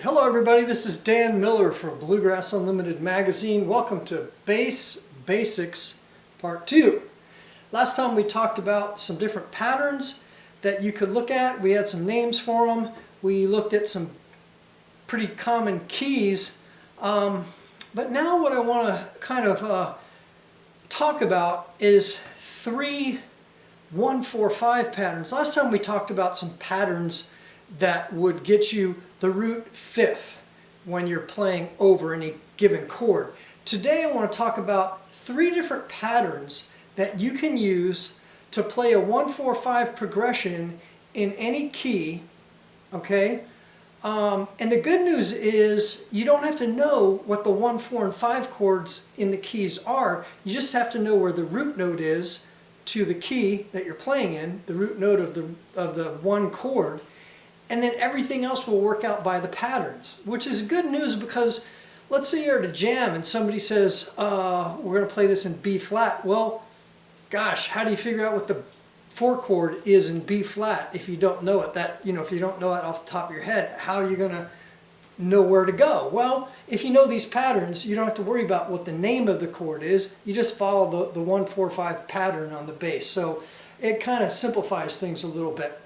Hello everybody, this is Dan Miller for Bluegrass Unlimited magazine. Welcome to Bass Basics Part 2. Last time we talked about some different patterns that you could look at. We had some names for them. We looked at some pretty common keys. But now what I want to kind of talk about is 3 1-4-5 patterns. Last time we talked about some patterns that would get you the root fifth when you're playing over any given chord. Today I want to talk about 3 different patterns that you can use to play a 1-4-5 progression in any key, okay? And the good news is you don't have to know what the 1, 4, and 5 chords in the keys are. You just have to know where the root note is to the key that you're playing in, the root note of the one chord, and then everything else will work out by the patterns, which is good news because let's say you're at a jam and somebody says, we're going to play this in B flat. Well, gosh, how do you figure out what the 4 chord is in B flat if you don't know it? If you don't know it off the top of your head, how are you going to know where to go? Well, if you know these patterns, you don't have to worry about what the name of the chord is. You just follow the 1-4-5 pattern on the bass. So it kind of simplifies things a little bit.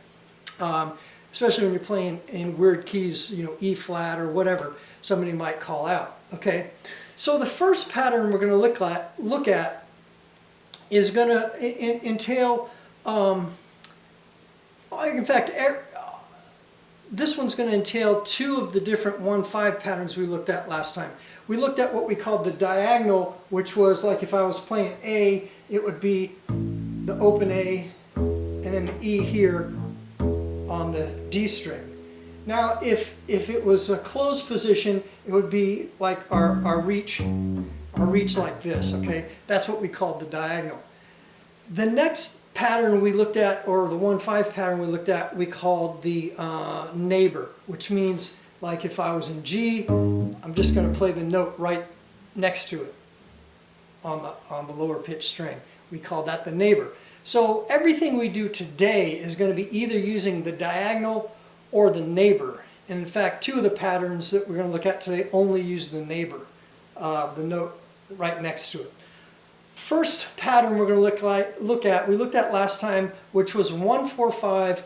Especially when you're playing in weird keys, E flat or whatever somebody might call out. Okay, so the first pattern we're going to look at is going to entail, in fact, this one's going to entail 2 of the different 1-5 patterns we looked at last time. We looked at what we called the diagonal, which was like if I was playing A, it would be the open A and then the E here on the D string. Now if it was a closed position, it would be like our reach like this, okay? That's what we called the diagonal. The next pattern we looked at, or the 1-5 pattern we looked at, we called the neighbor, which means like if I was in G, I'm just going to play the note right next to it on the lower pitch string. We call that the neighbor. So everything we do today is going to be either using the diagonal or the neighbor. And in fact, 2 of the patterns that we're going to look at today only use the neighbor, the note right next to it. First pattern we're going to we looked at last time, which was 1-4-5.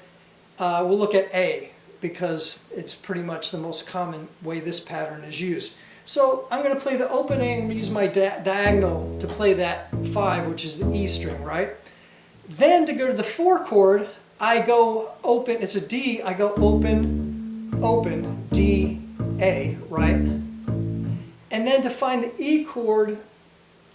We'll look at A because it's pretty much the most common way this pattern is used. So I'm going to play the open A and use my diagonal to play that 5, which is the E string, right? Then to go to the 4 chord, I go open, it's a D, I go open, open, D, A, right? And then to find the E chord,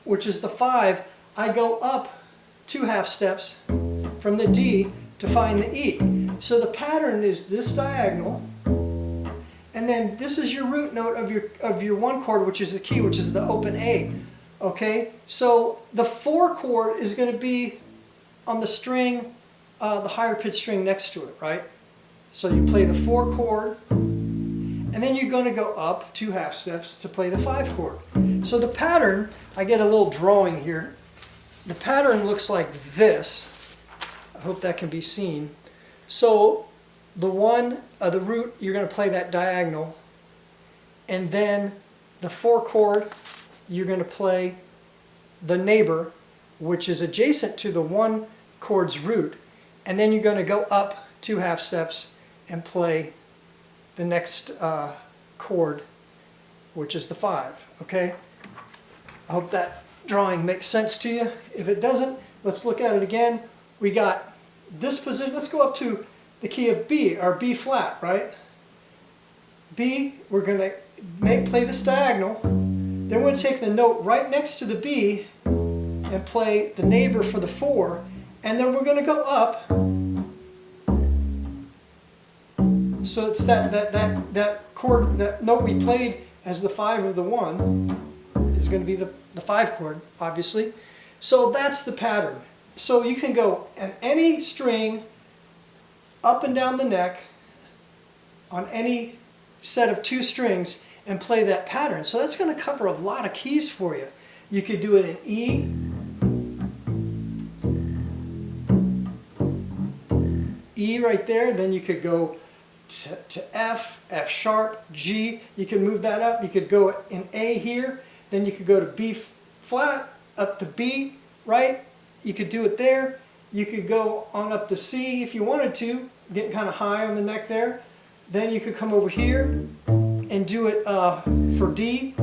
which is the 5, I go up 2 half steps from the D to find the E. So the pattern is this diagonal, and then this is your root note of your 1 chord, which is the key, which is the open A. Okay, so the 4 chord is going to be on the string, the higher pitch string next to it, right? So you play the 4 chord, and then you're going to go up 2 half steps to play the 5 chord. So the pattern, I get a little drawing here. The pattern looks like this. I hope that can be seen. So the root, you're going to play that diagonal, and then the 4 chord, you're going to play the neighbor, which is adjacent to the 1 chord's root, and then you're going to go up 2 half steps and play the next chord, which is the 5, okay? I hope that drawing makes sense to you. If it doesn't, let's look at it again. We got this position. Let's go up to the key of B, or B flat, right? B, we're going to play this diagonal. Then we're going to take the note right next to the B and play the neighbor for the 4, and then we're going to go up. So it's that chord, that note we played as the 5 of the 1 is going to be the 5 chord, obviously. So that's the pattern. So you can go on any string, up and down the neck, on any set of 2 strings, and play that pattern. So that's going to cover a lot of keys for you. You could do it in E, E right there, then you could go to F, F sharp, G. You can move that up. You could go in A here, then you could go to B flat, up to B, right? You could do it there. You could go on up to C if you wanted to, getting kind of high on the neck there. Then you could come over here and do it for D,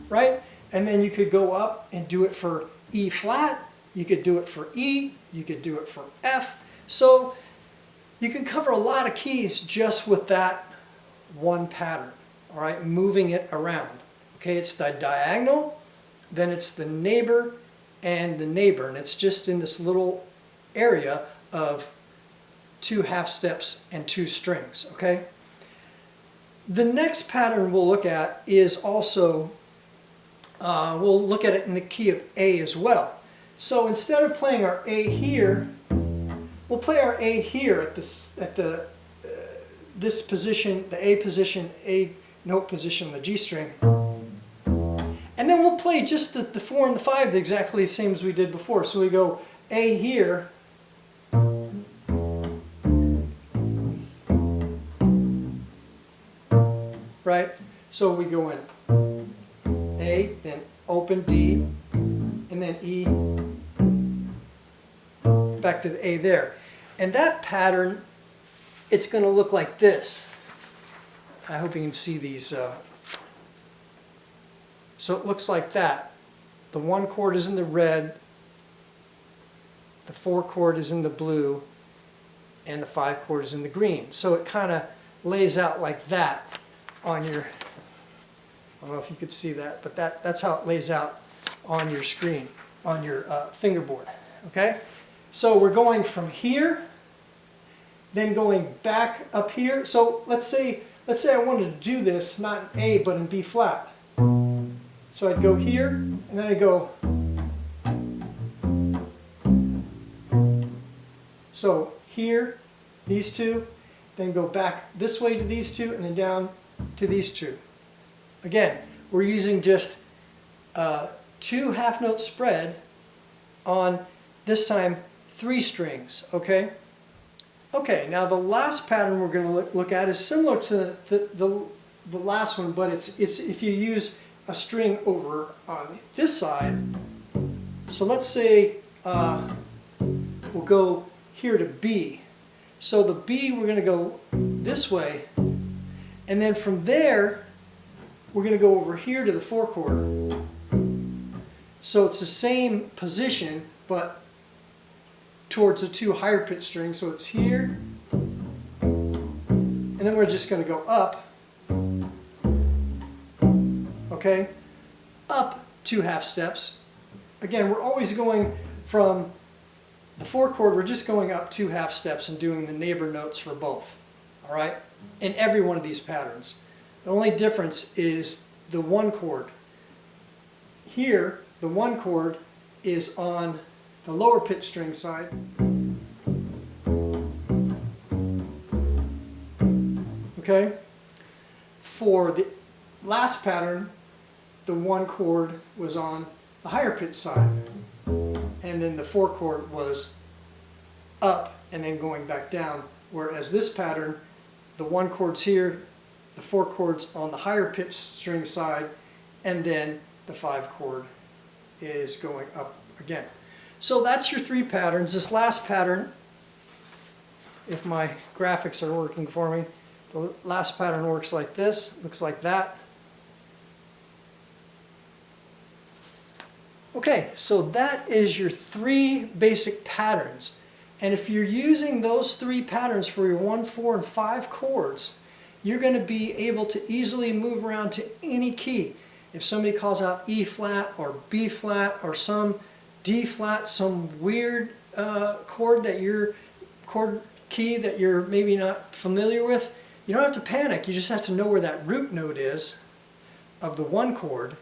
right? And then you could go up and do it for E flat. You could do it for E. You could do it for F. So you can cover a lot of keys just with that one pattern, all right, moving it around. Okay, it's the diagonal, then it's the neighbor and the neighbor, and it's just in this little area of 2 half steps and 2 strings, okay? The next pattern we'll look at is also, we'll look at it in the key of A as well. So instead of playing our A here, we'll play our A here at this position, the A position, A note position on the G string. And then we'll play just the 4 and the 5 exactly the same as we did before. So we go A here, right? So we go in A, then open D, and then E, back to the A there. And that pattern, it's going to look like this. I hope you can see these. So it looks like that. The 1 chord is in the red, the 4 chord is in the blue, and the 5 chord is in the green. So it kind of lays out like that on your, I don't know if you could see that, but that's how it lays out on your screen, on your fingerboard, okay? So we're going from here, then going back up here. So let's say I wanted to do this, not in A, but in B flat. So I'd go here, and then I'd go. So here, these two, then go back this way to these two, and then down to these two. Again, we're using just 2 half note spread on, this time, 3 strings, okay? Okay, now the last pattern we're going to look at is similar to the last one, but it's if you use a string over on this side. So let's say we'll go here to B. So the B, we're going to go this way, and then from there we're going to go over here to the 4 chord. So it's the same position, but towards the 2 higher pitch strings. So it's here, and then we're just going to go up. Okay, up 2 half steps. Again, we're always going from the 4 chord, we're just going up 2 half steps and doing the neighbor notes for both, all right, in every one of these patterns. The only difference is the 1 chord. Here, the 1 chord is on the lower pitch string side. Okay, for the last pattern, the 1 chord was on the higher pitch side, and then the 4 chord was up and then going back down, whereas this pattern, the 1 chord's here, the 4 chord's on the higher pitch string side, and then the 5 chord is going up again. So that's your 3 patterns. This last pattern, if my graphics are working for me, the last pattern works like this, looks like that. Okay, so that is your 3 basic patterns. And if you're using those 3 patterns for your 1, 4, and 5 chords, you're going to be able to easily move around to any key. If somebody calls out E flat or B flat or some D flat, some weird chord key that you're maybe not familiar with, you don't have to panic. You just have to know where that root note is of the 1 chord,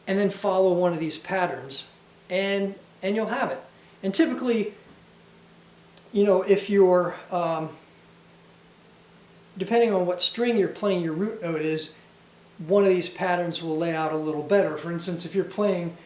and then follow one of these patterns, and you'll have it. And typically, you know, if you're depending on what string you're playing your root note is, one of these patterns will lay out a little better. For instance, if you're playing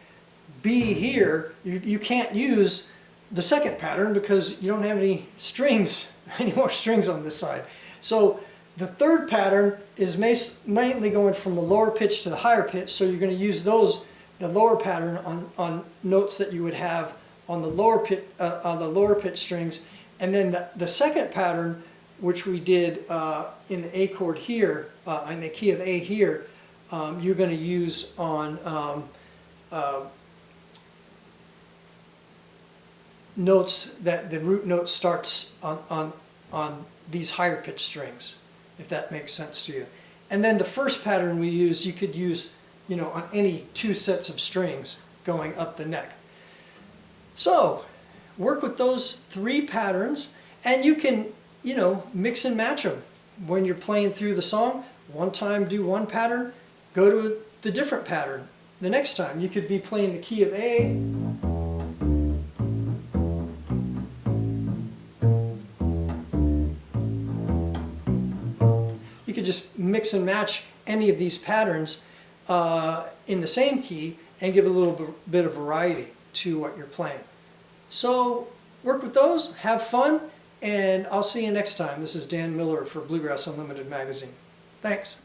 B here, you can't use the second pattern because you don't have any strings, any more strings on this side. So the third pattern is mainly going from the lower pitch to the higher pitch, so you're going to use those, the lower pattern on notes that you would have on the lower pitch strings, and then the second pattern, which we did in the A chord here, in the key of A here, you're going to use on notes that the root note starts on these higher pitched strings, if that makes sense to you. And then the first pattern we use, you could use, you know, on any two sets of strings going up the neck. So work with those three patterns, and you can, you know, mix and match them when you're playing through the song. One time do one pattern, go to the different pattern. The next time you could be playing the key of A, you could just mix and match any of these patterns in the same key and give a little bit of variety to what you're playing. So work with those, have fun, and I'll see you next time. This is Dan Miller for Bluegrass Unlimited magazine. Thanks.